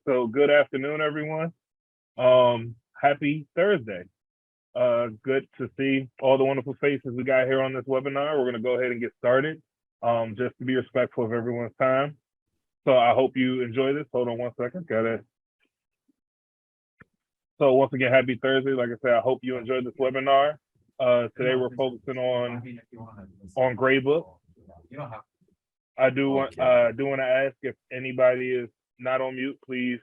So good afternoon, everyone. Happy Thursday. Good to see all the wonderful faces we got here on this webinar. We're going to go ahead and get started, just to be respectful of everyone's time. So I hope you enjoy this. Hold on one second. So once again, happy Thursday. Like I said, I hope you enjoyed this webinar. Today we're focusing on Gradebook. I do want to ask if anybody is not on mute, please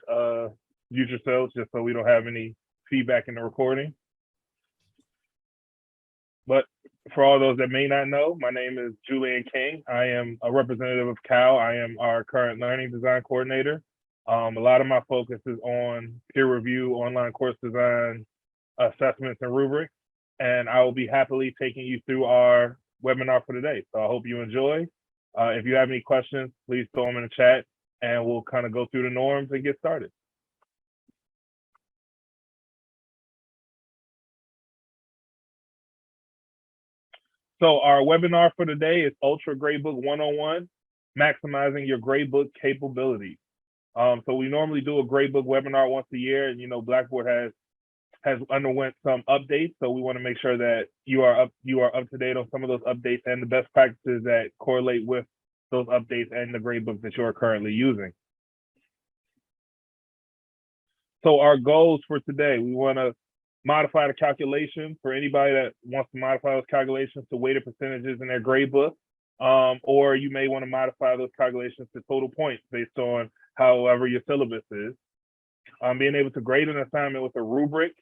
mute yourselves just so we don't have any feedback in the recording. But for all those that may not know, my name is Julian King. I am a representative of C.A.L. I am our current learning design coordinator. A lot of my focus is on peer review, online course design, assessments, and Rubric. And I will be happily taking you through our webinar for today. So I hope you enjoy. If you have any questions, please throw them in the chat and we'll kind of go through the norms and get started. So our webinar for today is Ultra Gradebook 101, maximizing your gradebook capabilities. So we normally do a gradebook webinar once a year, and Blackboard has underwent some updates, so we want to make sure that you are up to date on some of those updates and the best practices that correlate with those updates and the gradebook that you are currently using. So our goals for today, we want to modify the calculation for anybody that wants to modify those calculations to weighted percentages in their gradebook, or you may want to modify those calculations to total points based on however your syllabus is. Being able to grade an assignment with a rubric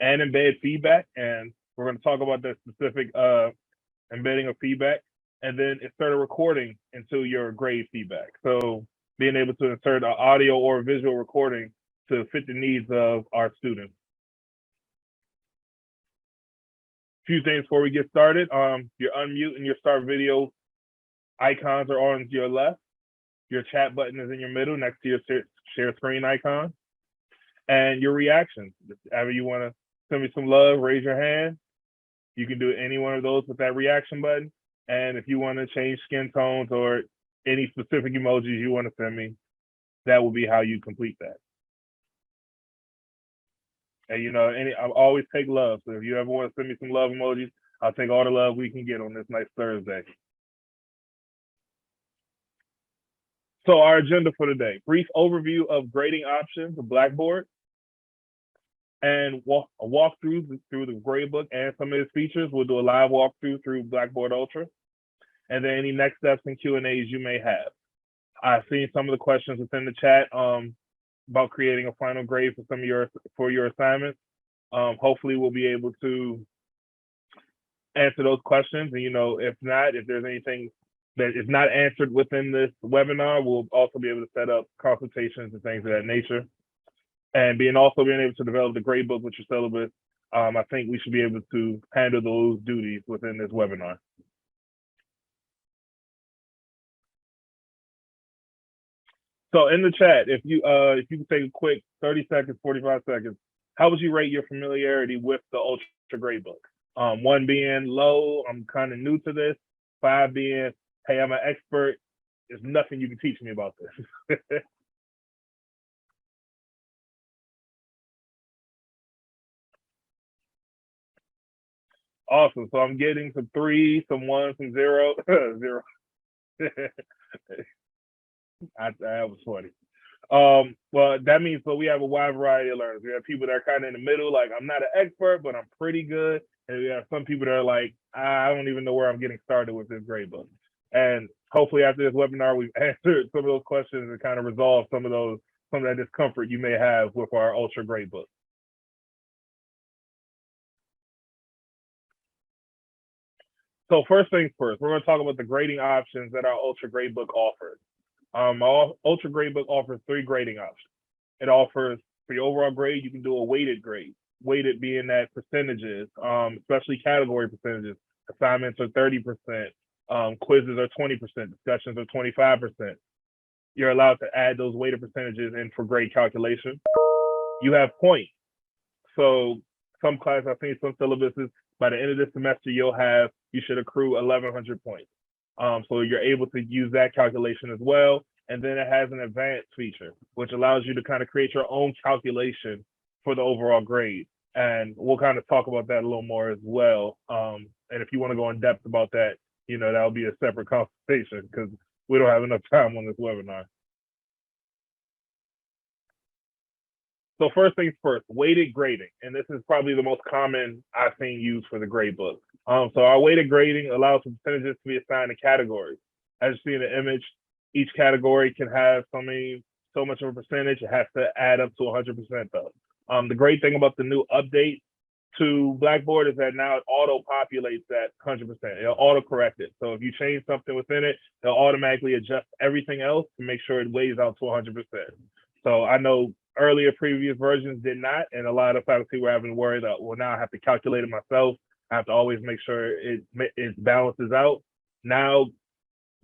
and embed feedback, and we're going to talk about that specific embedding of feedback, and then insert a recording into your grade feedback. So being able to insert an audio or visual recording to fit the needs of our students. Few things before we get started. Your unmute and your start video icons are on your left. Your chat button is in your middle next to your share screen icon. And your reactions. If ever you want to send me some love, raise your hand. You can do any one of those with that reaction button. And if you want to change skin tones or any specific emojis you want to send me, that will be how you complete that. And I always take love. So if you ever want to send me some love emojis, I'll take all the love we can get on this nice Thursday. So our agenda for today: brief overview of grading options of Blackboard, and a walkthrough through the gradebook and some of its features. We'll do a live walkthrough through Blackboard Ultra, and then any next steps and Q&As you may have. I've seen some of the questions within the chat about creating a final grade for some of your assignments. Hopefully we'll be able to answer those questions, and if there's anything that is not answered within this webinar, we'll also be able to set up consultations and things of that nature. And being able to develop the gradebook with your syllabus, I think we should be able to handle those duties within this webinar. So in the chat, if you can take a quick 30 seconds, 45 seconds, how would you rate your familiarity with the Ultra Gradebook? 1 being low, I'm kind of new to this. 5 being, hey, I'm an expert. There's nothing you can teach me about this. Awesome. So I'm getting some 3, some 1, some 0, 0. That was funny. Well, that means we have a wide variety of learners. We have people that are kind of in the middle, like I'm not an expert, but I'm pretty good. And we have some people that are like, I don't even know where I'm getting started with this gradebook. And hopefully after this webinar, we've answered some of those questions and kind of resolved some of that discomfort you may have with our Ultra Gradebook. So first things first, we're going to talk about the grading options that our Ultra Gradebook offers. Our Ultra Gradebook offers 3 grading options. It offers, for your overall grade, you can do a weighted grade. Weighted being that percentages, especially category percentages. Assignments are 30%, quizzes are 20%, discussions are 25%. You're allowed to add those weighted percentages in for grade calculation. You have points. So some classes, I think some syllabuses, by the end of this semester, you should accrue 1,100 points. So you're able to use that calculation as well. And then it has an advanced feature, which allows you to kind of create your own calculation for the overall grade. And we'll kind of talk about that a little more as well. And if you want to go in depth about that, that'll be a separate conversation because we don't have enough time on this webinar. So first things first, weighted grading. And this is probably the most common I've seen used for the gradebook. So our weighted grading allows for percentages to be assigned to categories. As you see in the image, each category can have so much of a percentage. It has to add up to 100% though. The great thing about the new update to Blackboard is that now it auto-populates that 100%. It'll auto-correct it. So if you change something within it, they'll automatically adjust everything else to make sure it weighs out to 100%. So I know earlier previous versions did not, and a lot of faculty were having to worry that, well, now I have to calculate it myself. I have to always make sure it balances out. Now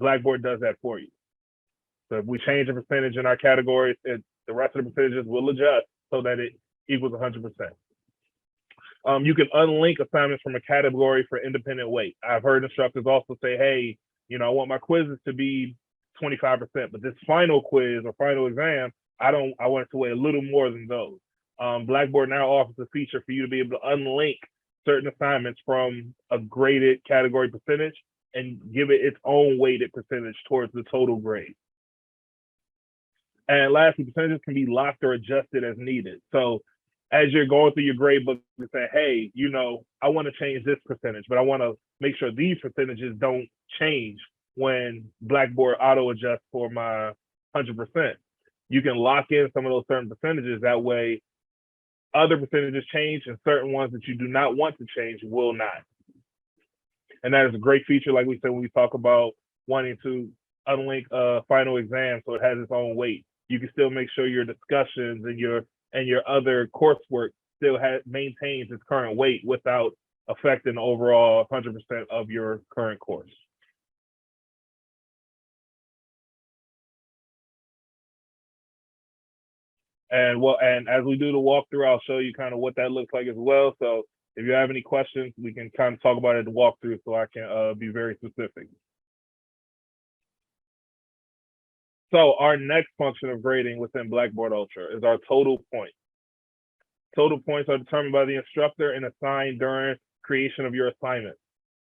Blackboard does that for you. So if we change a percentage in our categories, the rest of the percentages will adjust so that it equals 100%. You can unlink assignments from a category for independent weight. I've heard instructors also say, hey, I want my quizzes to be 25%, but this final quiz or final exam, I want it to weigh a little more than those. Blackboard now offers a feature for you to be able to unlink certain assignments from a graded category percentage and give it its own weighted percentage towards the total grade. And lastly, percentages can be locked or adjusted as needed. So as you're going through your gradebook, you say, hey, I want to change this percentage, but I want to make sure these percentages don't change when Blackboard auto adjusts for my 100%. You can lock in some of those certain percentages. That way, other percentages change and certain ones that you do not want to change will not. And that is a great feature, like we said, when we talk about wanting to unlink a final exam so it has its own weight. You can still make sure your discussions and your other coursework still maintains its current weight without affecting the overall 100% of your current course. And as we do the walkthrough, I'll show you kind of what that looks like as well. So if you have any questions, we can kind of talk about it in the walkthrough so I can be very specific. So our next function of grading within Blackboard Ultra is our total points. Total points are determined by the instructor and assigned during creation of your assignment.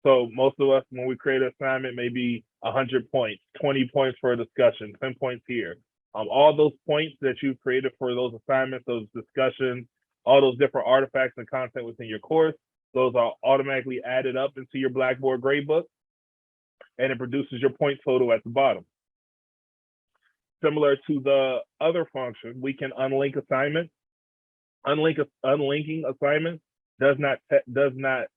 So most of us, when we create an assignment, maybe 100 points, 20 points for a discussion, 10 points here. All those points that you've created for those assignments, those discussions, all those different artifacts and content within your course, those are automatically added up into your Blackboard gradebook, and it produces your point total at the bottom. Similar to the other function, we can unlink assignments. Unlinking assignments does not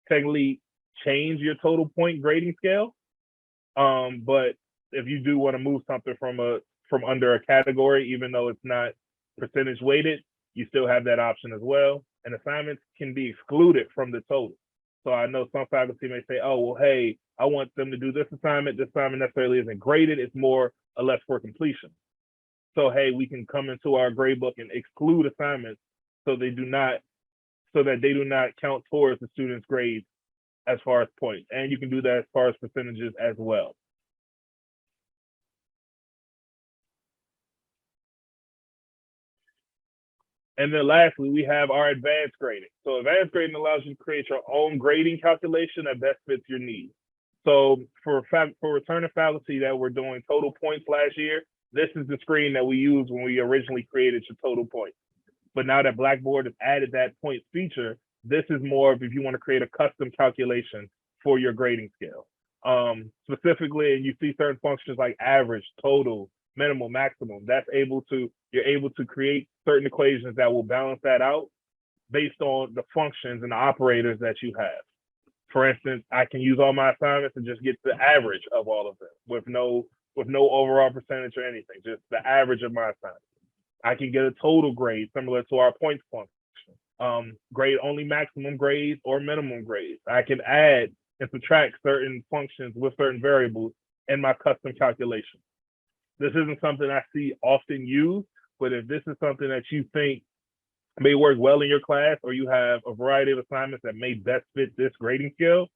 technically change your total point grading scale, but if you do want to move something from under a category, even though it's not percentage weighted, you still have that option as well. And assignments can be excluded from the total. So I know some faculty may say, oh, well, hey, I want them to do this assignment. This assignment necessarily isn't graded. It's more or less for completion. So, hey, we can come into our gradebook and exclude assignments so that they do not count towards the student's grades as far as points. And you can do that as far as percentages as well. And then lastly, we have our advanced grading. So advanced grading allows you to create your own grading calculation that best fits your needs. So for returning faculty that were doing total points last year, this is the screen that we used when we originally created your total points. But now that Blackboard has added that points feature, this is more of if you want to create a custom calculation for your grading scale. Specifically, and you see certain functions like average, total, minimal, maximum, you're able to create certain equations that will balance that out based on the functions and the operators that you have. For instance, I can use all my assignments and just get the average of all of them with no overall percentage or anything, just the average of my assignments. I can get a total grade similar to our points function. Grade only maximum grades or minimum grades. I can add and subtract certain functions with certain variables in my custom calculation. This isn't something I see often used, but if this is something that you think may work well in your class, or you have a variety of assignments that may best fit this grading scale,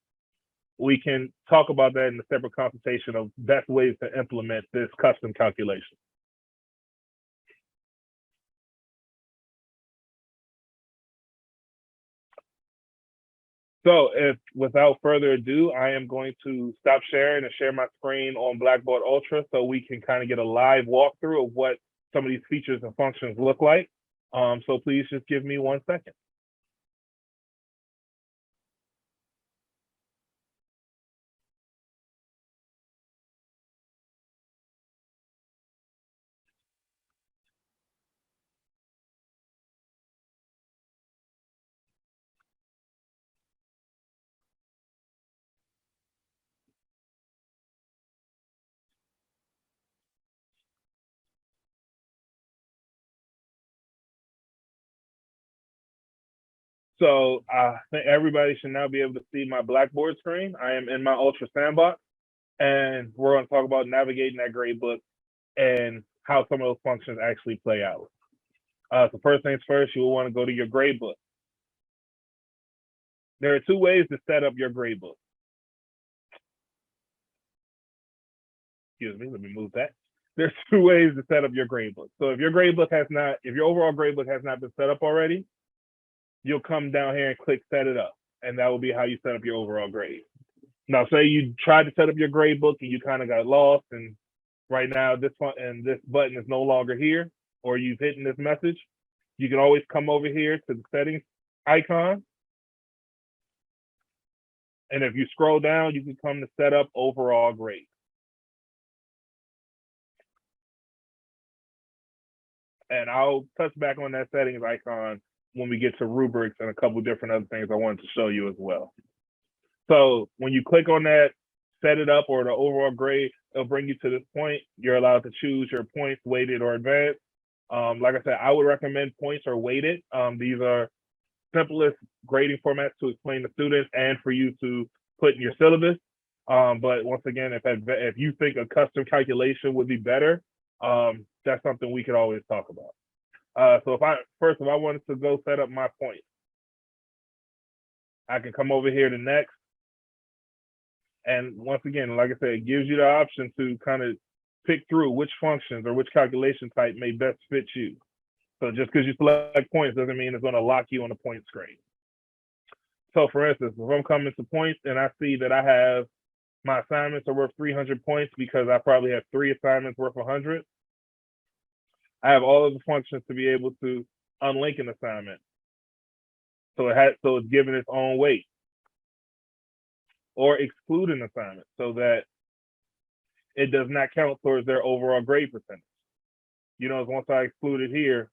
we can talk about that in a separate consultation of best ways to implement this custom calculation. So if without further ado, I am going to stop sharing and share my screen on Blackboard Ultra so we can kind of get a live walkthrough of what some of these features and functions look like. So please just give me 1 second. So I think everybody should now be able to see my Blackboard screen. I am in my Ultra Sandbox, and we're going to talk about navigating that gradebook and how some of those functions actually play out. So first things first, you will want to go to your gradebook. There are 2 ways to set up your gradebook. Excuse me, let me move that. There's 2 ways to set up your gradebook. So if your overall gradebook has not been set up already, you'll come down here and click set it up. And that will be how you set up your overall grade. Now, say you tried to set up your gradebook and you kind of got lost, and right now this button is no longer here, or you've hit this message, you can always come over here to the settings icon. And if you scroll down, you can come to set up overall grade. And I'll touch back on that settings icon when we get to rubrics and a couple different other things I wanted to show you as well. So when you click on that, set it up or the overall grade, it'll bring you to this point. You're allowed to choose your points, weighted or advanced. Like I said, I would recommend points or weighted. These are simplest grading formats to explain to students and for you to put in your syllabus. But once again, if you think a custom calculation would be better, that's something we could always talk about. So if I wanted to go set up my point, I can come over here to next. And once again, like I said, it gives you the option to kind of pick through which functions or which calculation type may best fit you. So just because you select points doesn't mean it's going to lock you on the point screen. So for instance, if I'm coming to points and I see that I have my assignments are worth 300 points because I probably have 3 assignments worth 100, I have all of the functions to be able to unlink an assignment. So it's given its own weight, or exclude an assignment so that it does not count towards their overall grade percentage. You know, once I exclude it here,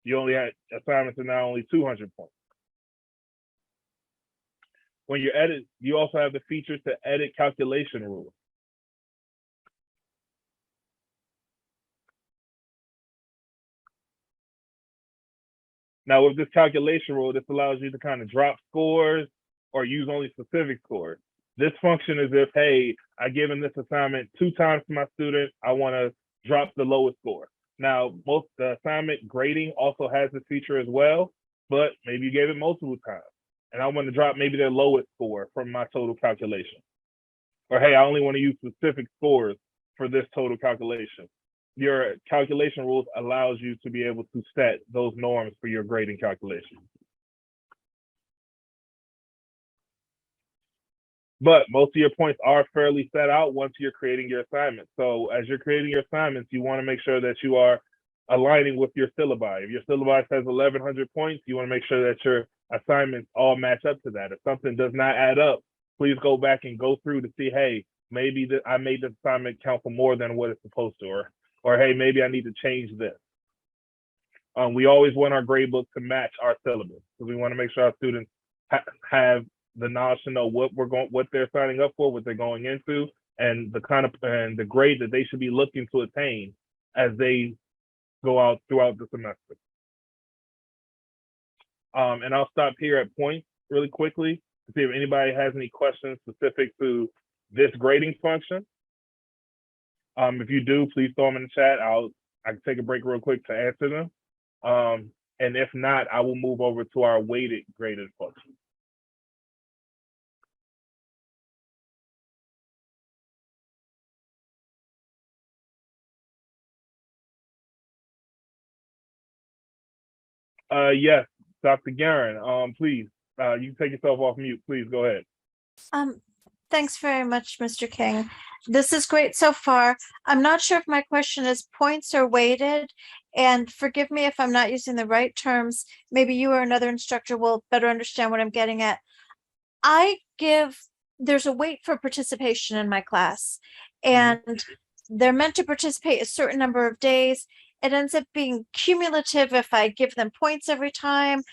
you only had assignments are now only 200 points. When you edit, you also have the feature to edit calculation rules. Now with this calculation rule, this allows you to kind of drop scores or use only specific scores. This function is if, hey, I've given this assignment 2 times to my student, I want to drop the lowest score. Now, the assignment grading also has this feature as well, but maybe you gave it multiple times, and I want to drop maybe their lowest score from my total calculation. Or, hey, I only want to use specific scores for this total calculation. Your calculation rules allows you to be able to set those norms for your grading calculation. But most of your points are fairly set out once you're creating your assignments. So as you're creating your assignments, you want to make sure that you are aligning with your syllabi. If your syllabi says 1,100 points, you want to make sure that your assignments all match up to that. If something does not add up, please go back and go through to see, hey, maybe I made the assignment count for more than what it's supposed to, or hey, maybe I need to change this. We always want our gradebook to match our syllabus because we want to make sure our students have the knowledge to know what they're signing up for, what they're going into, and the grade that they should be looking to attain as they go out throughout the semester. And I'll stop here at points really quickly to see if anybody has any questions specific to this grading function. If you do, please throw them in the chat. I can take a break real quick to answer them. And if not, I will move over to our weighted graded function. Yes, Dr. Guerin, please, you can take yourself off mute. Please go ahead. Thanks very much, Mr. King. This is great so far. I'm not sure if my question is points or weighted, and forgive me if I'm not using the right terms. Maybe you or another instructor will better understand what I'm getting at. There's a weight for participation in my class, and they're meant to participate a certain number of days. It ends up being cumulative if I give them points every time.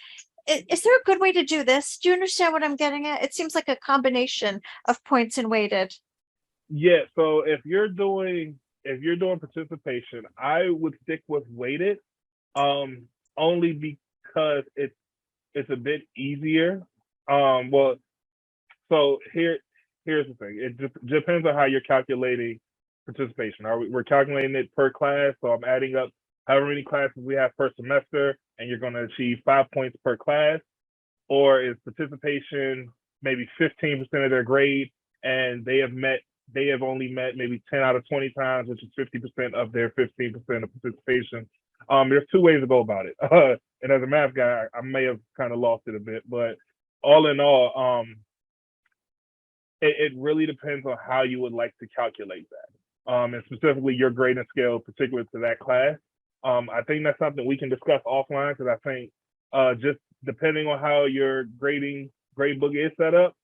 Is there a good way to do this? Do you understand what I'm getting at? It seems like a combination of points and weighted. Yeah, so if you're doing participation, I would stick with weighted, only because it's a bit easier. Well, so here's the thing. It just depends on how you're calculating participation. We're calculating it per class, so I'm adding up however many classes we have per semester, and you're going to achieve 5 points per class, or is participation maybe 15% of their grade, and they have only met maybe 10 out of 20 times, which is 50% of their 15% of participation. There's two ways to go about it. And as a math guy, I may have kind of lost it a bit, but all in all, it really depends on how you would like to calculate that. And specifically your grading scale particular to that class. I think that's something we can discuss offline, because I think just depending on how your gradebook is set up,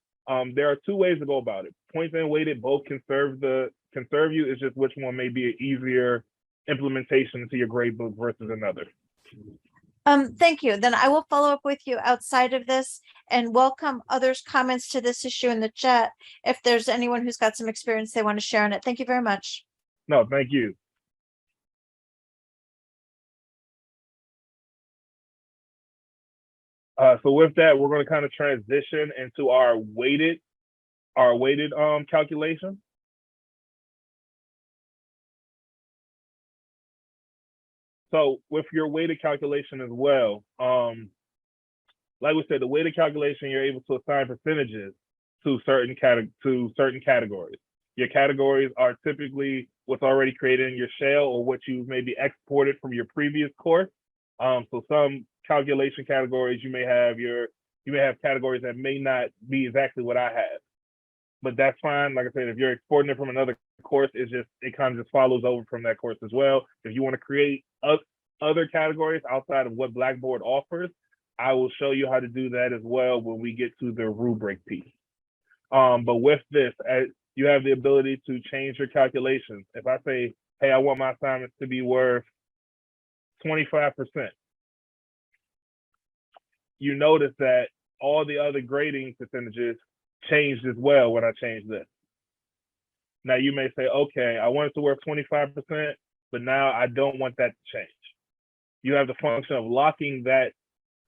there are two ways to go about it. Points and weighted both can serve you. It's just which one may be an easier implementation to your gradebook versus another. Thank you. Then I will follow up with you outside of this and welcome others' comments to this issue in the chat if there's anyone who's got some experience they want to share on it. Thank you very much. No, thank you. So with that, we're going to kind of transition into our weighted calculation. So with your weighted calculation as well, like we said, the weighted calculation, you're able to assign percentages to certain categories. Your categories are typically what's already created in your C.A.L or what you maybe exported from your previous course. So some calculation categories, you may have categories that may not be exactly what I have, but that's fine. Like I said, if you're exporting it from another course, it kind of just follows over from that course as well. If you want to create other categories outside of what Blackboard offers, I will show you how to do that as well when we get to the rubric piece. But with this, you have the ability to change your calculations. If I say, hey, I want my assignments to be worth 25%, you notice that all the other grading percentages changed as well when I changed this. Now you may say, okay, I want it to worth 25%, but now I don't want that to change. You have the function of locking that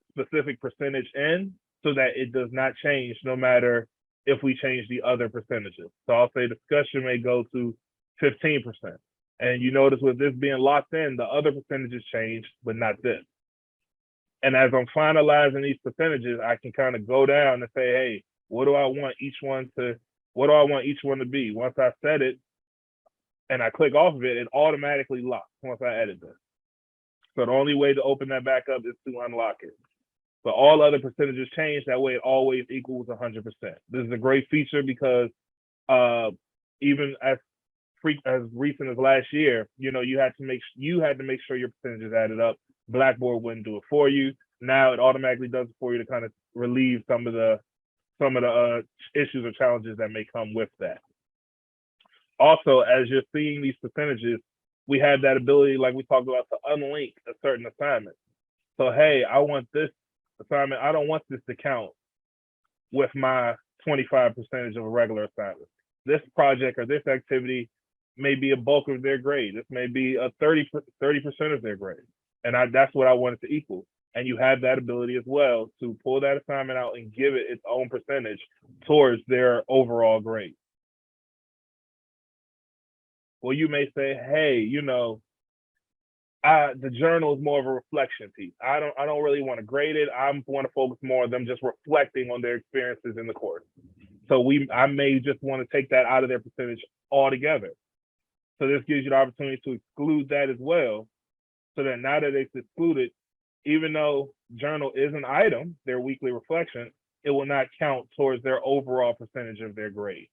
specific percentage in so that it does not change no matter if we change the other percentages. So I'll say discussion may go to 15%. And you notice with this being locked in, the other percentages change, but not this. And as I'm finalizing these percentages, I can kind of go down and say, hey, what do I want each one to be? Once I set it and I click off of it, it automatically locks once I edit this. So the only way to open that back up is to unlock it. But all other percentages change. That way it always equals 100%. This is a great feature because even as recent as last year, you had to make sure your percentages added up. Blackboard wouldn't do it for you. Now it automatically does it for you to kind of relieve some of the issues or challenges that may come with that. Also, as you're seeing these percentages, we have that ability, like we talked about, to unlink a certain assignment. So, hey, I want this assignment. I don't want this to count with my 25% of a regular assignment. This project or this activity may be a bulk of their grade. This may be a 30% of their grade. And that's what I want it to equal. And you have that ability as well to pull that assignment out and give it its own percentage towards their overall grade. Well, you may say, hey, the journal is more of a reflection piece. I don't really want to grade it. I want to focus more on them just reflecting on their experiences in the course. So I may just want to take that out of their percentage altogether. So this gives you the opportunity to exclude that as well, so that now that it's excluded, even though journal is an item, their weekly reflection, it will not count towards their overall percentage of their grade.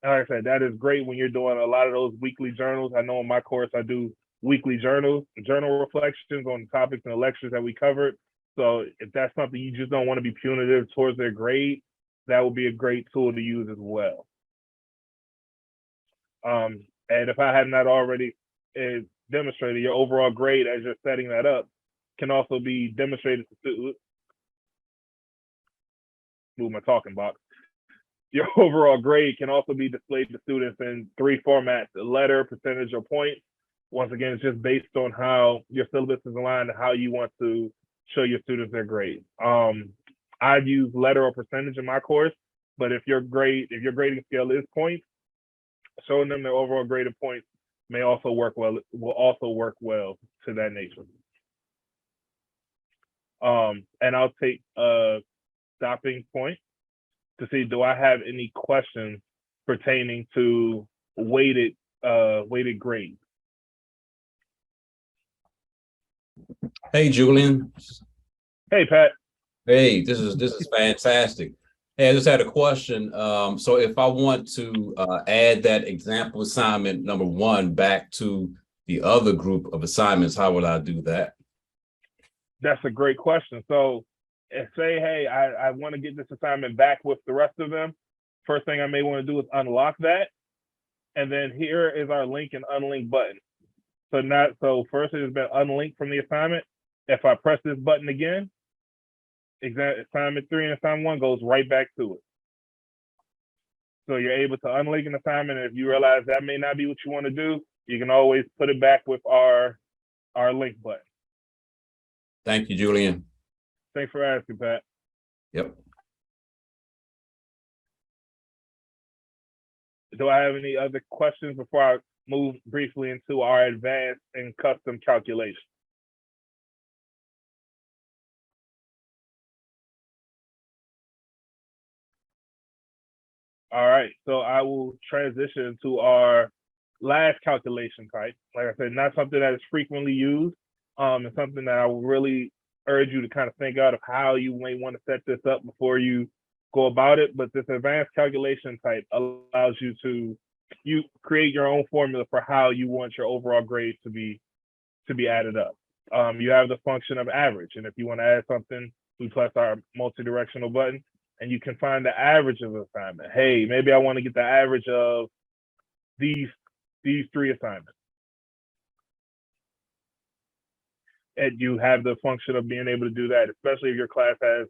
Like I said, that is great when you're doing a lot of those weekly journals. I know in my course I do weekly journal reflections on the topics and the lectures that we covered. So if that's something you just don't want to be punitive towards their grade, that would be a great tool to use as well. And if I had not already demonstrated, your overall grade as you're setting that up can also be demonstrated to students. Move my talking box. Your overall grade can also be displayed to students in 3 formats: a letter, percentage, or point. Once again, it's just based on how your syllabus is aligned and how you want to show your students their grade. I've used letter or percentage in my course, but if your grading scale is points, showing them their overall grade of points may also work well, will also work well to that nature. And I'll take a stopping point to see, do I have any questions pertaining to weighted grades? Hey, Julian. Hey, Pat. Hey, this is fantastic. Hey, I just had a question. So if I want to add that example assignment number 1 back to the other group of assignments, how would I do that? That's a great question. So say, hey, I want to get this assignment back with the rest of them. First thing I may want to do is unlock that. And then here is our link and unlink button. So first it has been unlinked from the assignment. If I press this button again, assignment 3 and assignment 1 goes right back to it. So you're able to unlink an assignment, and if you realize that may not be what you want to do, you can always put it back with our link button. Thank you, Julian. Thanks for asking, Pat. Yep. Do I have any other questions before I move briefly into our advanced and custom calculation? All right, so I will transition to our last calculation type. Like I said, not something that is frequently used. It's something that I will really urge you to kind of think out of how you may want to set this up before you go about it. But this advanced calculation type allows you to create your own formula for how you want your overall grade to be added up. You have the function of average, and if you want to add something, we press our multi-directional button, and you can find the average of the assignment. Hey, maybe I want to get the average of these 3 assignments. And you have the function of being able to do that, especially if your class has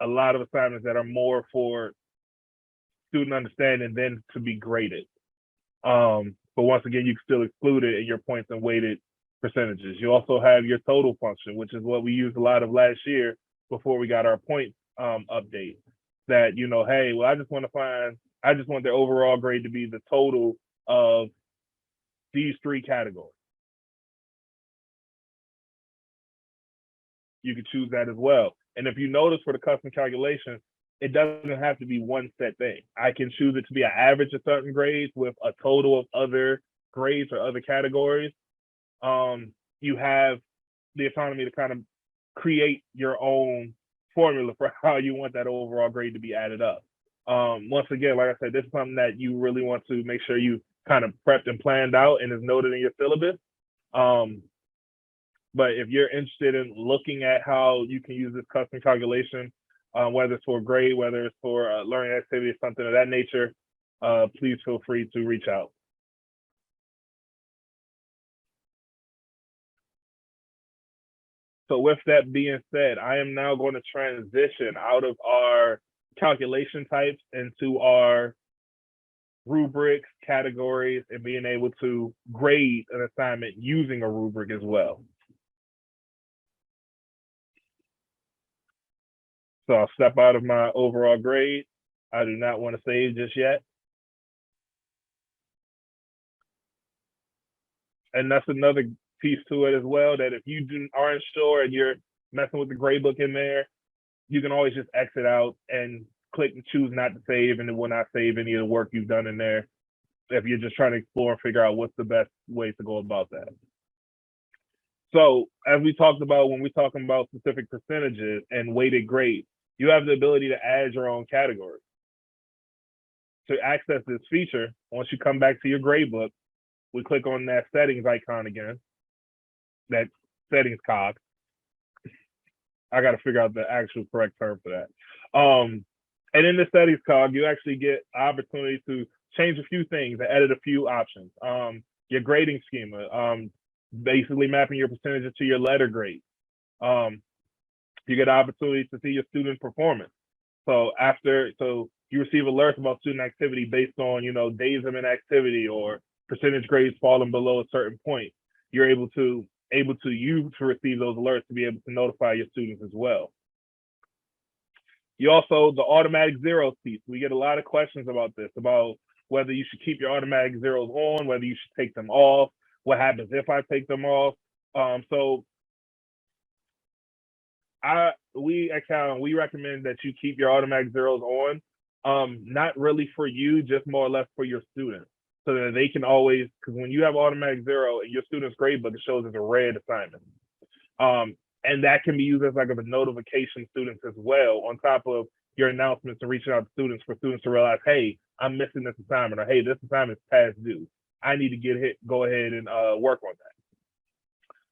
a lot of assignments that are more for student understanding than to be graded. But once again, you can still exclude it in your points and weighted percentages. You also have your total function, which is what we used a lot of last year before we got our point update. That, hey, well, I just want their overall grade to be the total of these 3 categories. You could choose that as well. And if you notice, for the custom calculation, it doesn't have to be one set thing. I can choose it to be an average of certain grades with a total of other grades or other categories. You have the autonomy to kind of create your own formula for how you want that overall grade to be added up. Once again, like I said, this is something that you really want to make sure you kind of prepped and planned out and is noted in your syllabus. But if you're interested in looking at how you can use this custom calculation, whether it's for grade, whether it's for learning activity, something of that nature, please feel free to reach out. So with that being said, I am now going to transition out of our calculation types into our rubrics, categories, and being able to grade an assignment using a rubric as well. So I'll step out of my overall grade. I do not want to save just yet. And that's another piece to it as well, that if you aren't sure and you're messing with the gradebook in there, you can always just exit out and click and choose not to save, and it will not save any of the work you've done in there if you're just trying to explore and figure out what's the best way to go about that. So as we talked about when we're talking about specific percentages and weighted grades, you have the ability to add your own categories. To access this feature, once you come back to your gradebook, we click on that settings icon again, that settings cog. I got to figure out the actual correct term for that. And in the settings cog, you actually get opportunity to change a few things and edit a few options. Your grading schema, basically mapping your percentages to your letter grade. You get opportunities to see your student performance. So you receive alerts about student activity based on, days of inactivity or percentage grades falling below a certain point. You're able to receive those alerts to be able to notify your students as well. You also, the automatic zeros piece, we get a lot of questions about this, about whether you should keep your automatic zeros on, whether you should take them off, what happens if I take them off. We at C.A.L, we recommend that you keep your automatic zeros on, not really for you, just more or less for your students, so that they can always, because when you have automatic zero in your student's gradebook, it shows as a red assignment. And that can be used as like a notification students as well, on top of your announcements and reaching out to students for students to realize, hey, I'm missing this assignment, or hey, this assignment is past due. I need to go ahead and work on that.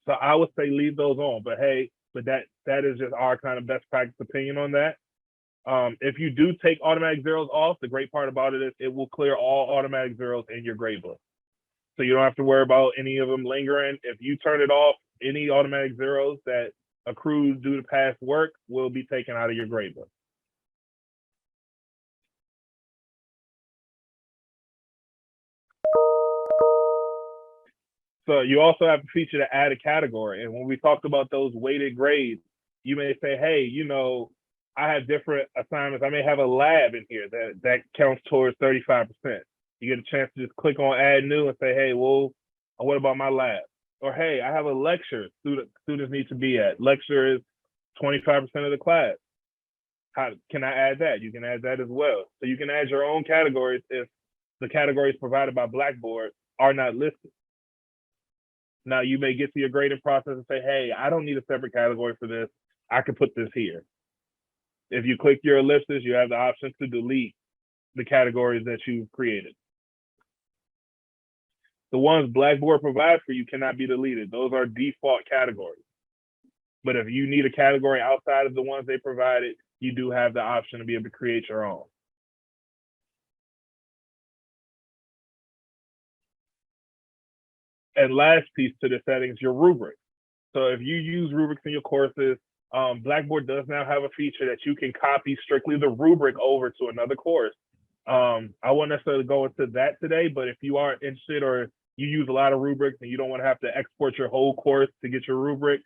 So I would say leave those on, but that is just our kind of best practice opinion on that. If you do take automatic zeros off, the great part about it is it will clear all automatic zeros in your gradebook. So you don't have to worry about any of them lingering. If you turn it off, any automatic zeros that accrued due to past work will be taken out of your gradebook. So you also have a feature to add a category. And when we talked about those weighted grades, you may say, hey, I have different assignments. I may have a lab in here that counts towards 35%. You get a chance to just click on add new and say, hey, well, what about my lab? Or, hey, I have a lecture students need to be at. Lecture is 25% of the class. How can I add that? You can add that as well. So you can add your own categories if the categories provided by Blackboard are not listed. Now you may get to your grading process and say, hey, I don't need a separate category for this. I can put this here. If you click your ellipsis, you have the option to delete the categories that you've created. The ones Blackboard provides for you cannot be deleted. Those are default categories. But if you need a category outside of the ones they provided, you do have the option to be able to create your own. And last piece to the settings, your rubric. So if you use rubrics in your courses, Blackboard does now have a feature that you can copy strictly the rubric over to another course. I won't necessarily go into that today, but if you are interested or you use a lot of rubrics and you don't want to have to export your whole course to get your rubric,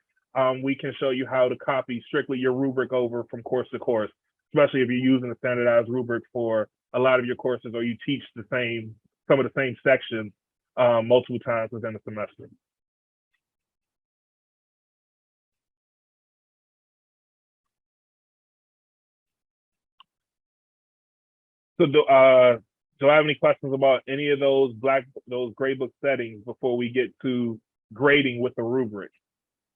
we can show you how to copy strictly your rubric over from course to course, especially if you're using a standardized rubric for a lot of your courses, or you teach some of the same sections multiple times within a semester. So do I have any questions about any of those gradebook settings before we get to grading with the rubric,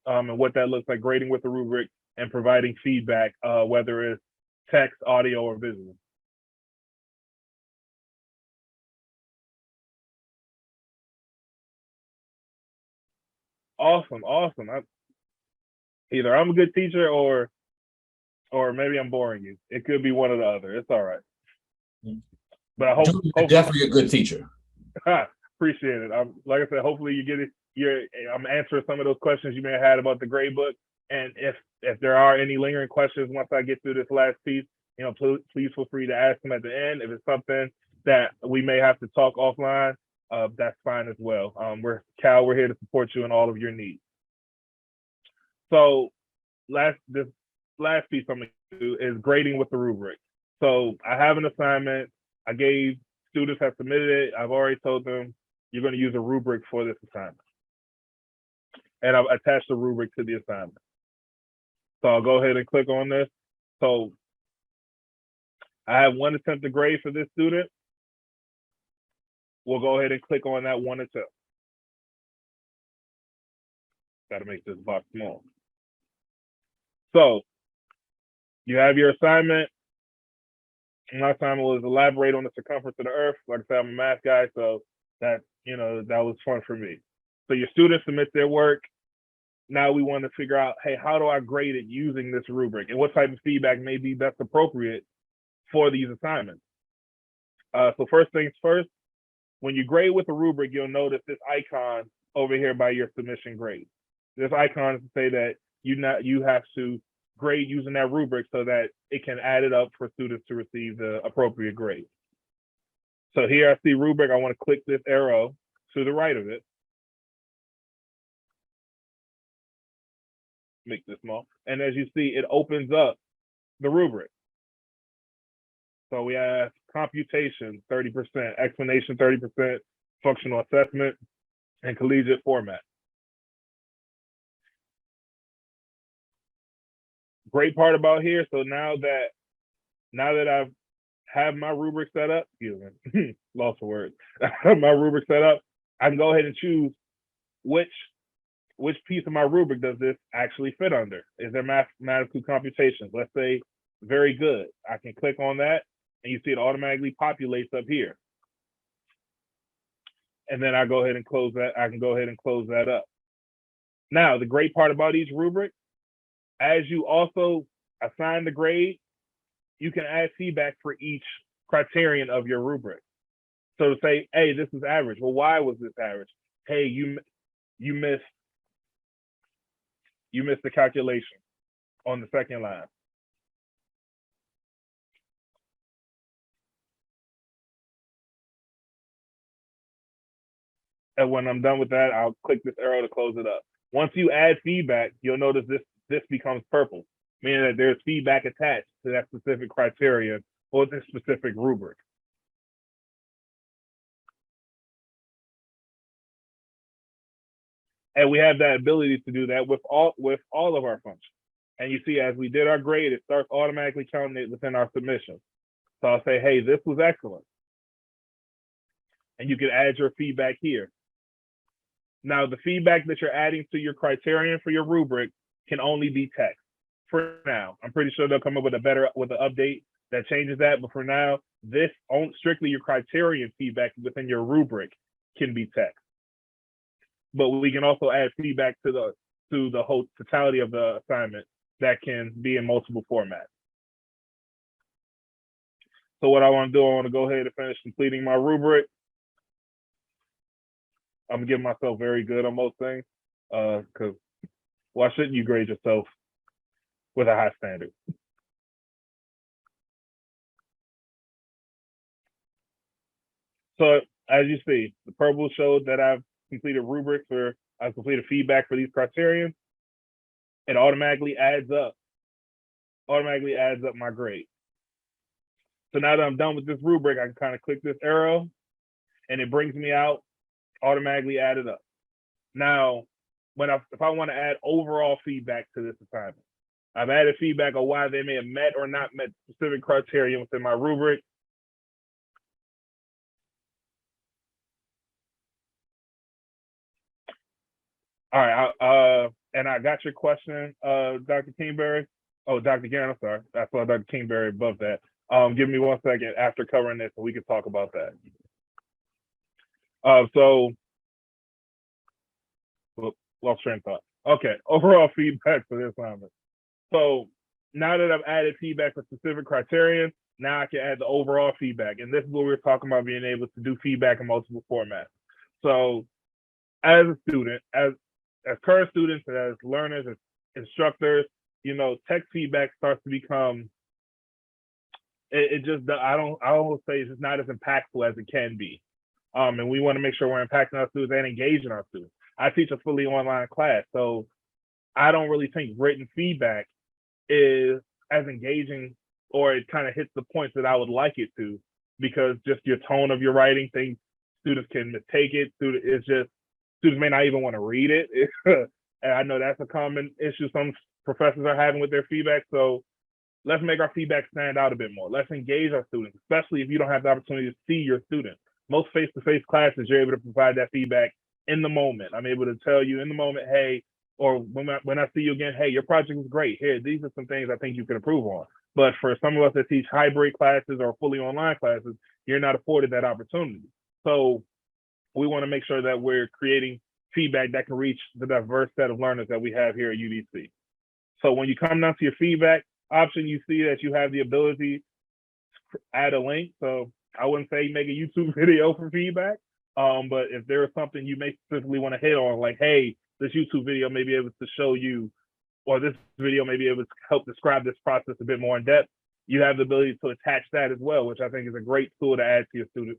and what that looks like, grading with the rubric and providing feedback, whether it's text, audio, or visual? Awesome. Either I'm a good teacher or maybe I'm boring you. It could be one or the other. It's all right. But I hope You're definitely a good teacher. Appreciate it. Like I said, hopefully you get it. I'm answering some of those questions you may have had about the gradebook. And if there are any lingering questions once I get through this last piece, please feel free to ask them at the end. If it's something that we may have to talk offline, that's fine as well. C.A.L, we're here to support you in all of your needs. So this last piece I'm going to do is grading with the rubric. So I have an assignment. Students have submitted it. I've already told them you're going to use a rubric for this assignment. And I've attached the rubric to the assignment. So I'll go ahead and click on this. So I have one attempt to grade for this student. We'll go ahead and click on that one attempt. Got to make this box small. So you have your assignment. My assignment was elaborate on the circumference of the Earth. Like I said, I'm a math guy, so that was fun for me. So your students submit their work. Now we want to figure out, hey, how do I grade it using this rubric, and what type of feedback may be best appropriate for these assignments. So first things first, when you grade with a rubric, you'll notice this icon over here by your submission grade. This icon is to say that you have to grade using that rubric so that it can add it up for students to receive the appropriate grade. So here I see rubric. I want to click this arrow to the right of it. Make this small. And as you see, it opens up the rubric. So we have computation, 30%, explanation, 30%, functional assessment, and collegiate format. Great part about here, so now that I've have my rubric set up, excuse me, lost for words. I have my rubric set up, I can go ahead and choose which piece of my rubric does this actually fit under. Is there mathematical computations? Let's say very good. I can click on that, and you see it automatically populates up here. And then I go ahead and close that. I can go ahead and close that up. Now, the great part about each rubric, as you also assign the grade, you can add feedback for each criterion of your rubric. So to say, hey, this is average. Well, why was this average? Hey, you missed the calculation on the second line. And when I'm done with that, I'll click this arrow to close it up. Once you add feedback, you'll notice this becomes purple, meaning that there's feedback attached to that specific criterion or this specific rubric. And we have that ability to do that with all of our functions. And you see, as we did our grade, it starts automatically counting it within our submission. So I'll say, hey, this was excellent. And you can add your feedback here. Now, the feedback that you're adding to your criterion for your rubric can only be text for now. I'm pretty sure they'll come up with an update that changes that. But for now, this strictly your criterion feedback within your rubric can be text. But we can also add feedback to the whole totality of the assignment that can be in multiple formats. So what I want to do, I want to go ahead and finish completing my rubric. I'm gonna give myself very good on most things, because why shouldn't you grade yourself with a high standard? So as you see, the purple showed that I've completed rubrics or I've completed feedback for these criterion. It automatically adds up my grade. So now that I'm done with this rubric, I can kind of click this arrow and it brings me out, automatically added up. Now, if I want to add overall feedback to this assignment, I've added feedback on why they may have met or not met specific criteria within my rubric. All right, and I got your question, Dr. Kingberry. Oh, Dr. Garen, I'm sorry. I saw Dr. Kingberry above that. Give me 1 second after covering this, and we can talk about that. So, lost train of thought. Okay, overall feedback for this assignment. So now that I've added feedback for specific criterion, now I can add the overall feedback. And this is what we're talking about, being able to do feedback in multiple formats. So as a student, as current students, as learners, as instructors, text feedback starts to become, I almost say it's just not as impactful as it can be. And we want to make sure we're impacting our students and engaging our students. I teach a fully online class, so I don't really think written feedback is as engaging, or it kind of hits the points that I would like it to, because just your tone of your writing, students can mistake it. Students may not even want to read it. And I know that's a common issue some professors are having with their feedback. So let's make our feedback stand out a bit more. Let's engage our students, especially if you don't have the opportunity to see your students. Most face-to-face classes, you're able to provide that feedback in the moment. I'm able to tell you in the moment, hey, or when I see you again, hey, your project was great. Here, these are some things I think you can improve on. But for some of us that teach hybrid classes or fully online classes, you're not afforded that opportunity. So we want to make sure that we're creating feedback that can reach the diverse set of learners that we have here at UDC. So when you come down to your feedback option, you see that you have the ability to add a link. So I wouldn't say make a YouTube video for feedback, but if there is something you may specifically want to hit on, like, hey, this YouTube video may be able to show you, or this video may be able to help describe this process a bit more in depth, you have the ability to attach that as well, which I think is a great tool to add to your student,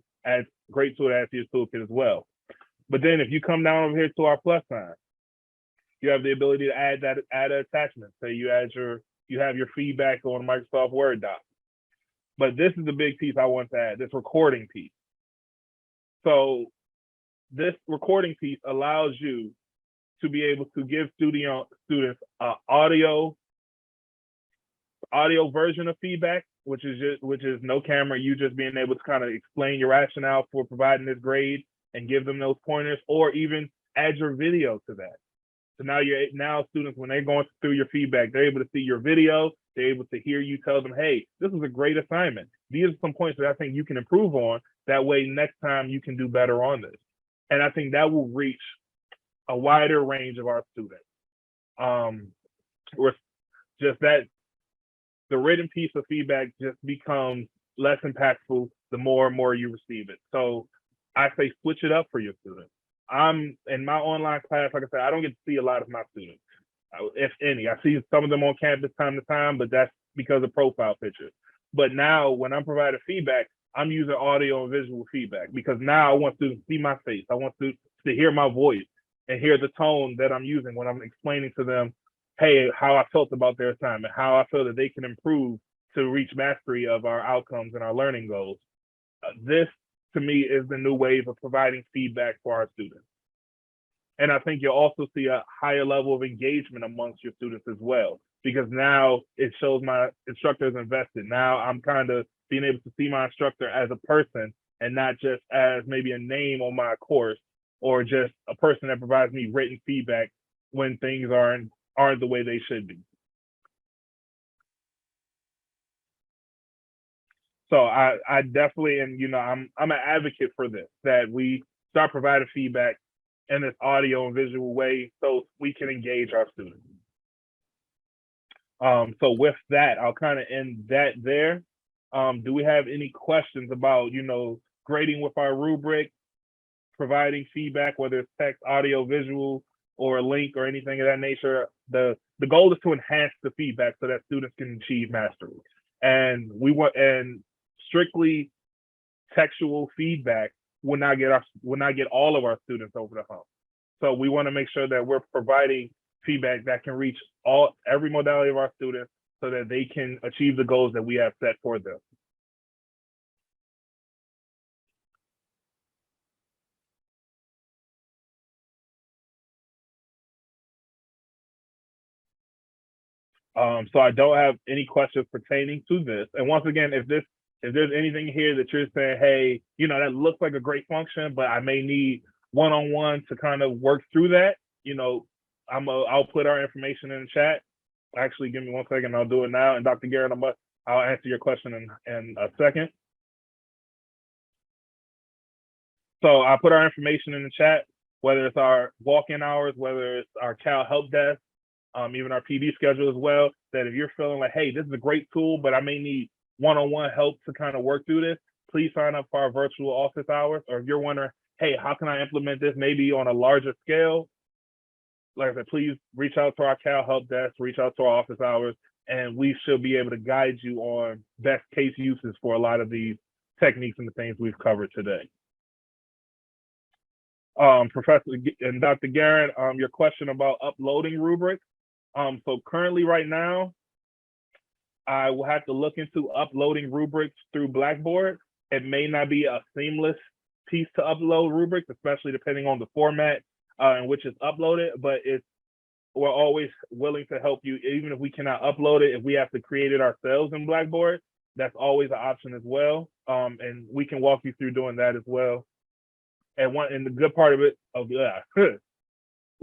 great tool to add to your toolkit as well. But then if you come down over here to our plus sign, you have the ability to add an attachment. Say you have your feedback on Microsoft Word doc. But this is the big piece I want to add, this recording piece. So this recording piece allows you to be able to give students an audio version of feedback, which is no camera, you just being able to kind of explain your rationale for providing this grade and give them those pointers, or even add your video to that. So now students, when they're going through your feedback, they're able to see your video, they're able to hear you tell them, hey, this was a great assignment. These are some points that I think you can improve on. That way, next time you can do better on this. And I think that will reach a wider range of our students. We're just that the written piece of feedback just becomes less impactful the more and more you receive it. So I say switch it up for your students. I'm in my online class, like I said, I don't get to see a lot of my students, if any. I see some of them on campus time to time, but that's because of profile pictures. But now when I'm providing feedback, I'm using audio and visual feedback, because now I want students to see my face. I want students to hear my voice and hear the tone that I'm using when I'm explaining to them, hey, how I felt about their assignment, how I feel that they can improve to reach mastery of our outcomes and our learning goals. This, to me, is the new wave of providing feedback for our students. And I think you'll also see a higher level of engagement amongst your students as well, because now it shows my instructor is invested. Now I'm kind of being able to see my instructor as a person and not just as maybe a name on my course, or just a person that provides me written feedback when things aren't the way they should be. So I definitely, and I'm an advocate for this, that we start providing feedback in this audio and visual way so we can engage our students. So with that, I'll kind of end that there. Do we have any questions about, grading with our rubric, providing feedback, whether it's text, audio, visual, or a link or anything of that nature? The goal is to enhance the feedback so that students can achieve mastery. And strictly textual feedback will not get all of our students over the hump. So we want to make sure that we're providing feedback that can reach every modality of our students so that they can achieve the goals that we have set for them. So I don't have any questions pertaining to this. And once again, if there's anything here that you're saying, hey, that looks like a great function, but I may need one-on-one to kind of work through that, I'll put our information in the chat. Actually, give me 1 second, I'll do it now. And Dr. Garrett, I'll answer your question in a second. So I put our information in the chat, whether it's our walk-in hours, whether it's our C.A.L help desk, even our PD schedule as well, that if you're feeling like, hey, this is a great tool, but I may need one-on-one help to kind of work through this, please sign up for our virtual office hours. Or if you're wondering, hey, how can I implement this maybe on a larger scale? Like I said, please reach out to our C.A.L help desk, reach out to our office hours, and we should be able to guide you on best case uses for a lot of these techniques and the things we've covered today. Professor and Dr. Garrett, your question about uploading Rubric. So currently right now, I will have to look into uploading rubrics through Blackboard. It may not be a seamless piece to upload rubrics, especially depending on the format in which it's uploaded, but we're always willing to help you. Even if we cannot upload it, if we have to create it ourselves in Blackboard, that's always an option as well. And we can walk you through doing that as well. And the good part of it,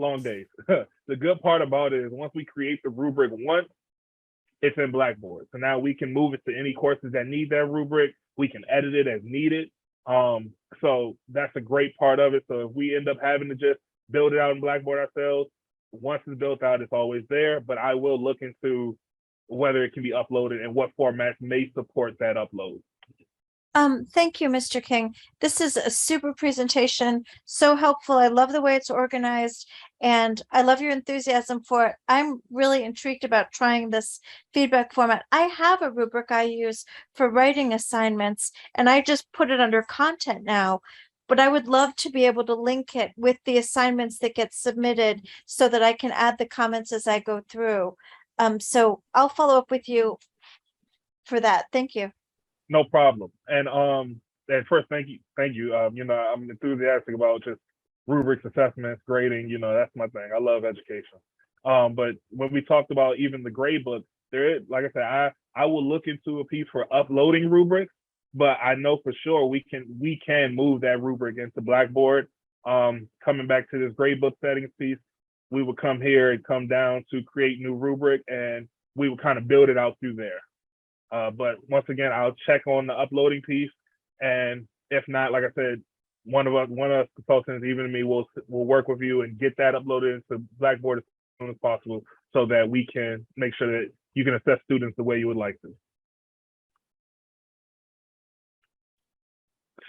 long days. The good part about it is once we create the rubric once, it's in Blackboard. So now we can move it to any courses that need that rubric. We can edit it as needed. So that's a great part of it. So if we end up having to just build it out in Blackboard ourselves, once it's built out, it's always there. But I will look into whether it can be uploaded and what formats may support that upload. Thank you, Mr. King. This is a super presentation, so helpful. I love the way it's organized, and I love your enthusiasm for it. I'm really intrigued about trying this feedback format. I have a rubric I use for writing assignments, and I just put it under content now, but I would love to be able to link it with the assignments that get submitted so that I can add the comments as I go through. So I'll follow up with you for that. Thank you. No problem. And first, thank you. You know, I'm enthusiastic about just rubrics, assessments, grading. You know, that's my thing. I love education. But when we talked about even the gradebook, there is, like I said, I will look into a piece for uploading rubrics, but I know for sure we can move that rubric into Blackboard. Coming back to this gradebook settings piece, we would come here and come down to create new rubric, and we would kind of build it out through there. But once again, I'll check on the uploading piece, and if not, like I said, one of us consultants, even me, will work with you and get that uploaded into Blackboard as soon as possible, so that we can make sure that you can assess students the way you would like to.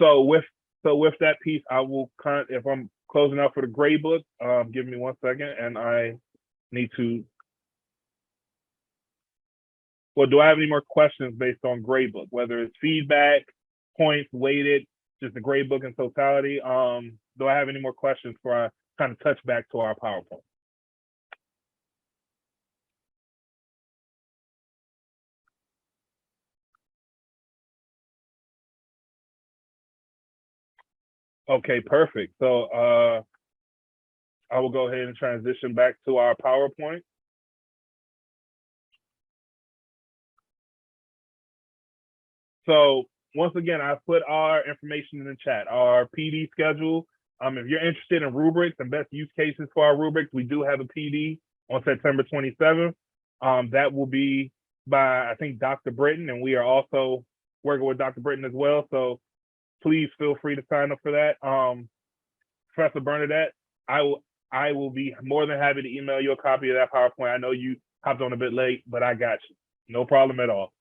So with that piece, I will if I'm closing out for the gradebook, give me 1 second, and I need to. Well, do I have any more questions based on gradebook, whether it's feedback, points, weighted, just the gradebook in totality? Do I have any more questions before I kind of touch back to our PowerPoint? Okay, perfect. So I will go ahead and transition back to our PowerPoint. So once again, I put our information in the chat, our PD schedule. If you're interested in rubrics and best use cases for our rubrics, we do have a PD on September 27th. That will be by, I think, Dr. Britton, and we are also working with Dr. Britton as well. So please feel free to sign up for that. Professor Bernadette, I will be more than happy to email you a copy of that PowerPoint. I know you hopped on a bit late, but I got you. No problem at all.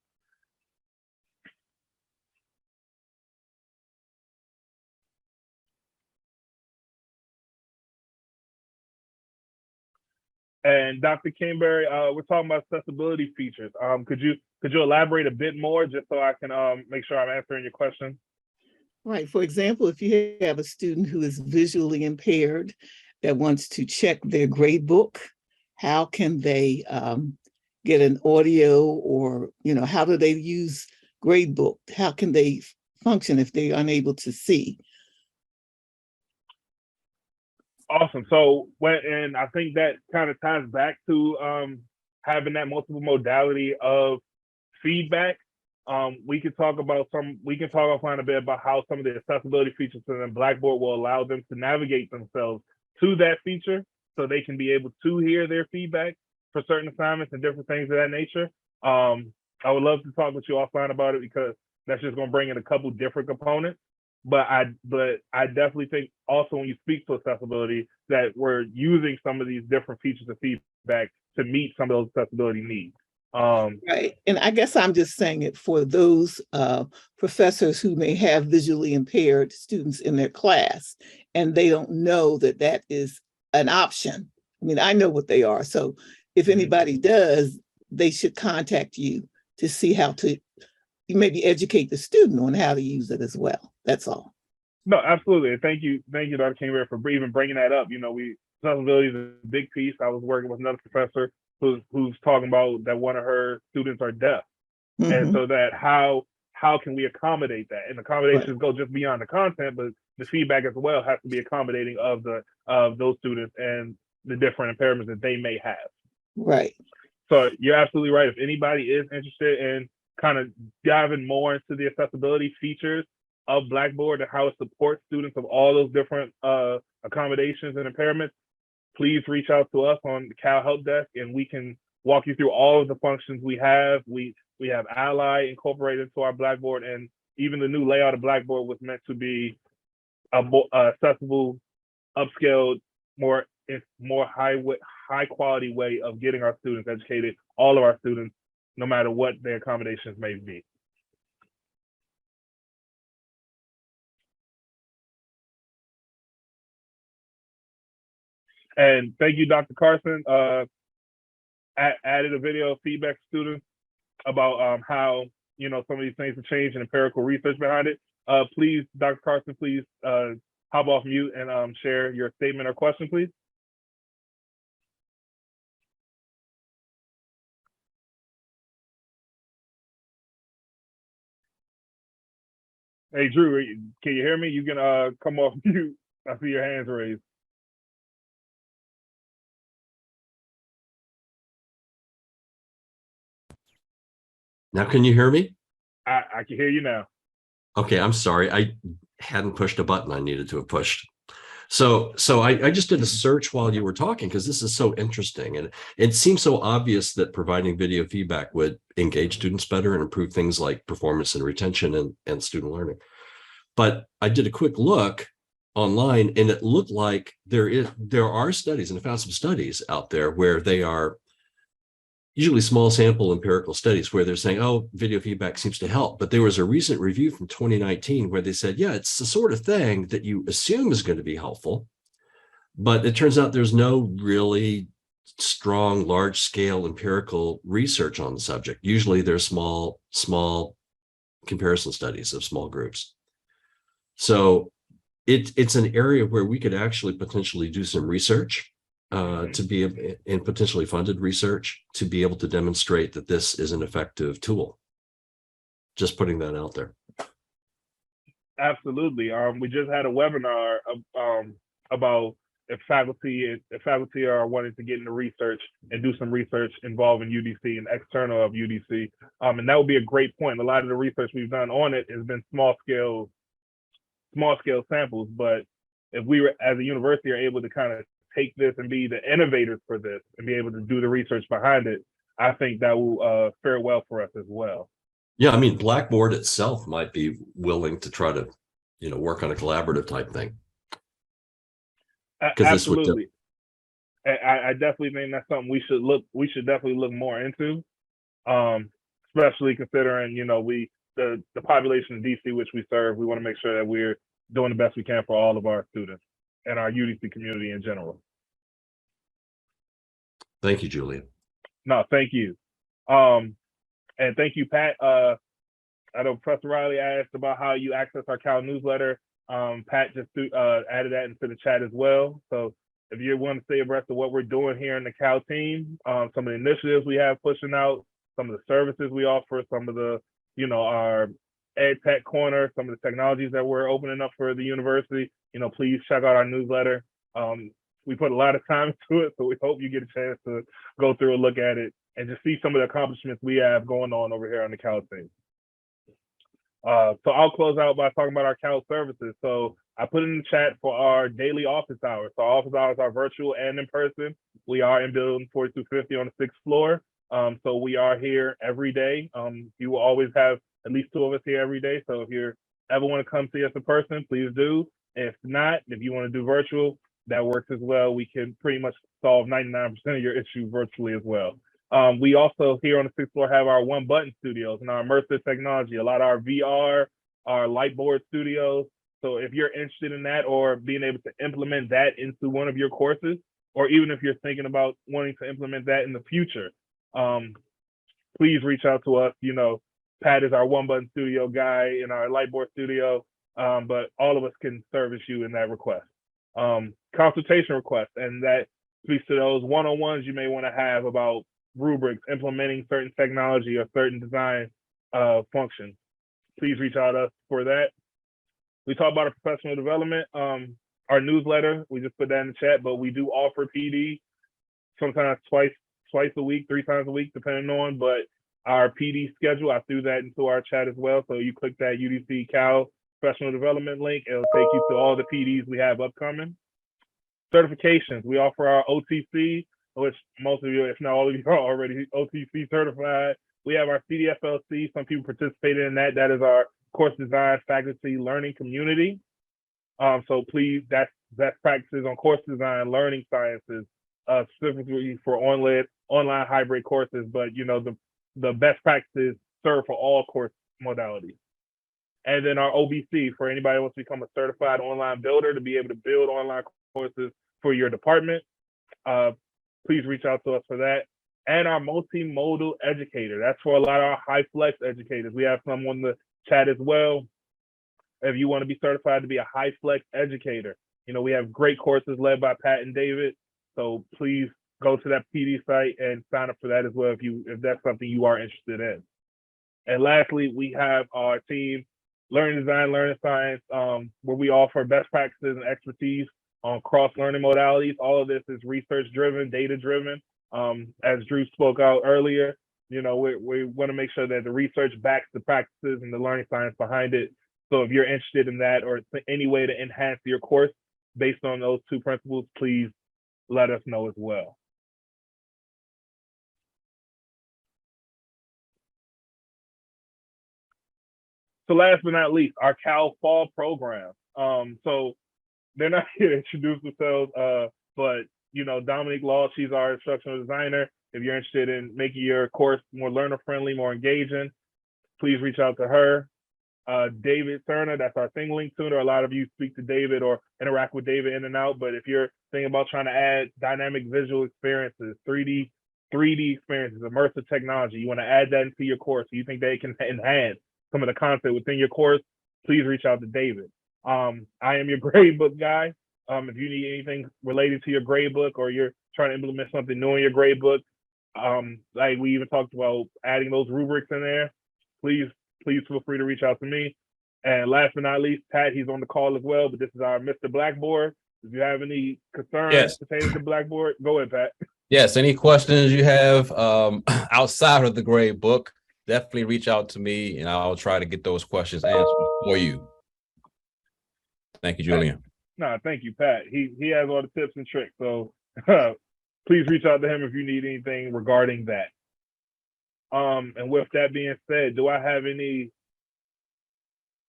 And Dr. Kingberry, we're talking about accessibility features. Could you elaborate a bit more, just so I can make sure I'm answering your question? Right. For example, if you have a student who is visually impaired that wants to check their gradebook, how can they get an audio, or, you know, how do they use Gradebook? How can they function if they're unable to see? Awesome. So and I think that kind of ties back to having that multiple modality of feedback. We can talk offline a bit about how some of the accessibility features in Blackboard will allow them to navigate themselves to that feature, so they can be able to hear their feedback for certain assignments and different things of that nature. I would love to talk with you offline about it, because that's just going to bring in a couple different components. But I definitely think also, when you speak to accessibility, that we're using some of these different features of feedback to meet some of those accessibility needs. Right. And I guess I'm just saying it for those professors who may have visually impaired students in their class, and they don't know that that is an option. I mean, I know what they are. So if anybody does, they should contact you to see how to maybe educate the student on how to use it as well. That's all. No, absolutely. Thank you, Dr. Kingberry, for even bringing that up. You know, accessibility is a big piece. I was working with another professor who's talking about that one of her students are deaf, and so that how can we accommodate that? And accommodations go just beyond the content, but the feedback as well has to be accommodating of those students and the different impairments that they may have. Right. So you're absolutely right. If anybody is interested in kind of diving more into the accessibility features of Blackboard and how it supports students of all those different accommodations and impairments, please reach out to us on the C.A.L Help Desk, and we can walk you through all of the functions we have. We have Ally incorporated into our Blackboard, and even the new layout of Blackboard was meant to be a more accessible, upscaled, more high quality way of getting our students educated, all of our students, no matter what their accommodations may be. And thank you, Dr. Carson. Added a video of feedback to students about how, you know, some of these things have changed and empirical research behind it. Please, Dr. Carson, please hop off mute and share your statement or question, please. Hey, Drew, can you hear me? You can come off mute. I see your hands raised. Now, can you hear me? I can hear you now. Okay, I'm sorry. I hadn't pushed a button I needed to have pushed. So I just did a search while you were talking because this is so interesting. And it seems so obvious that providing video feedback would engage students better and improve things like performance and retention and student learning. But I did a quick look online and it looked like there are studies, and I found some studies out there where they are usually small sample empirical studies where they're saying, oh, video feedback seems to help. But there was a recent review from 2019 where they said, yeah, it's the sort of thing that you assume is going to be helpful. But it turns out there's no really strong, large scale empirical research on the subject. Usually there's small comparison studies of small groups. So it's an area where we could actually potentially do some research to be in potentially funded research to be able to demonstrate that this is an effective tool. Just putting that out there. Absolutely. We just had a webinar about if faculty are wanting to get into research and do some research involving UDC and external of UDC. And that would be a great point. A lot of the research we've done on it has been small scale samples, but if we were as a university are able to kind of take this and be the innovators for this and be able to do the research behind it, I think that will fare well for us as well. Yeah, I mean, Blackboard itself might be willing to try to, work on a collaborative type thing. Absolutely. I definitely think that's something we should definitely look more into, especially considering, the population of DC which we serve. We want to make sure that we're doing the best we can for all of our students and our UDC community in general. Thank you, Julian. No, thank you. And thank you, Pat. I know Professor Riley asked about how you access our C.A.L newsletter. Pat just added that into the chat as well. So if you want to stay abreast of what we're doing here in the C.A.L team, some of the initiatives we have pushing out, some of the services we offer, some of the, our ed tech corner, some of the technologies that we're opening up for the university, please check out our newsletter. We put a lot of time into it, so we hope you get a chance to go through and look at it and just see some of the accomplishments we have going on over here on the C.A.L team. So I'll close out by talking about our C.A.L services. So I put in the chat for our daily office hours. So our office hours are virtual and in person. We are in building 4250 on the 6th floor. So we are here every day. You will always have at least 2 of us here every day. So if you ever want to come see us in person, please do. If not, if you want to do virtual, that works as well. We can pretty much solve 99% of your issues virtually as well. We also here on the 6th floor have our one button studios and our immersive technology, a lot of our VR, our lightboard studios. So if you're interested in that or being able to implement that into one of your courses, or even if you're thinking about wanting to implement that in the future, please reach out to us. Pat is our one button studio guy in our lightboard studio, but all of us can service you in that request. Consultation requests, and that speaks to those one-on-ones you may want to have about rubrics, implementing certain technology or certain design functions. Please reach out to us for that. We talk about our professional development, our newsletter. We just put that in the chat, but we do offer PD sometimes twice a week, 3 times a week, depending on. But our PD schedule, I threw that into our chat as well. So you click that UDC C.A.L professional development link, it'll take you to all the PDs we have upcoming. Certifications. We offer our OTC, which most of you, if not all of you, are already OTC certified. We have our CDFLC. Some people participated in that. That is our course design faculty learning community. So please, that's best practices on course design, learning sciences, specifically for online hybrid courses. But you know, the best practices serve for all course modalities. And then our OBC for anybody who wants to become a certified online builder to be able to build online courses for your department. Please reach out to us for that. And our multimodal educator. That's for a lot of our high flex educators. We have some on the chat as well. If you want to be certified to be a high flex educator, you know, we have great courses led by Pat and David. So please go to that PD site and sign up for that as well if that's something you are interested in. And lastly, we have our team, Learning Design, Learning Science, where we offer best practices and expertise on cross-learning modalities. All of this is research-driven, data-driven. As Drew spoke out earlier, you know, we want to make sure that the research backs the practices and the learning science behind it. So if you're interested in that or any way to enhance your course based on those two principles, please let us know as well. So last but not least, our C.A.L fall program. So they're not here to introduce themselves, but you know, Dominique Law, she's our instructional designer. If you're interested in making your course more learner-friendly, more engaging, please reach out to her. David Turner, that's our thing link tutor. A lot of you speak to David or interact with David in and out, but if you're thinking about trying to add dynamic visual experiences, 3D experiences, immersive technology, you want to add that into your course, you think they can enhance some of the content within your course, please reach out to David. I am your gradebook guy. If you need anything related to your gradebook or you're trying to implement something new in your gradebook, like we even talked about adding those rubrics in there, please feel free to reach out to me. And last but not least, Pat, he's on the call as well, but this is our Mr. Blackboard. If you have any concerns pertaining to Blackboard, go ahead, Pat. Yes, any questions you have outside of the grade book, definitely reach out to me and I'll try to get those questions answered for you. Thank you, Julian. No, thank you, Pat. He has all the tips and tricks. So please reach out to him if you need anything regarding that. And with that being said, do I have any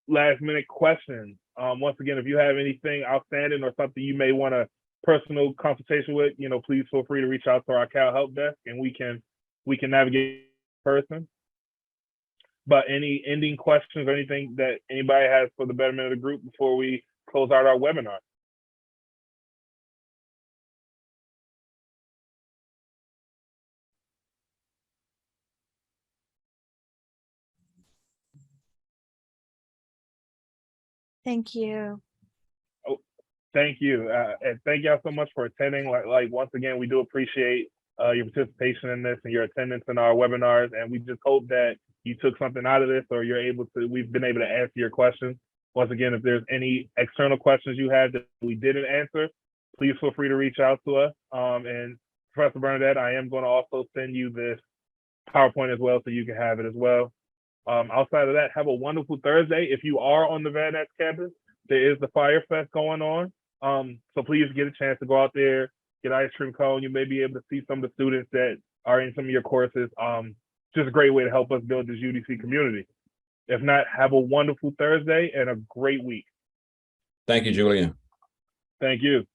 last minute questions? Once again, if you have anything outstanding or something you may want a personal consultation with, you know, please feel free to reach out to our C.A.L help desk and we can navigate in person. But any ending questions or anything that anybody has for the betterment of the group before we close out our webinar? Thank you. Oh, thank you. And thank y'all so much for attending. Like once again, we do appreciate your participation in this and your attendance in our webinars. And we just hope that you took something out of this or we've been able to answer your questions. Once again, if there's any external questions you had that we didn't answer, please feel free to reach out to us. And Professor Bernadette, I am going to also send you this PowerPoint as well so you can have it as well. Outside of that, have a wonderful Thursday. If you are on the Van Ness campus, there is the Fire Fest going on. So please get a chance to go out there, get ice cream cone. You may be able to see some of the students that are in some of your courses. Just a great way to help us build this UDC community. If not, have a wonderful Thursday and a great week. Thank you, Julian. Thank you.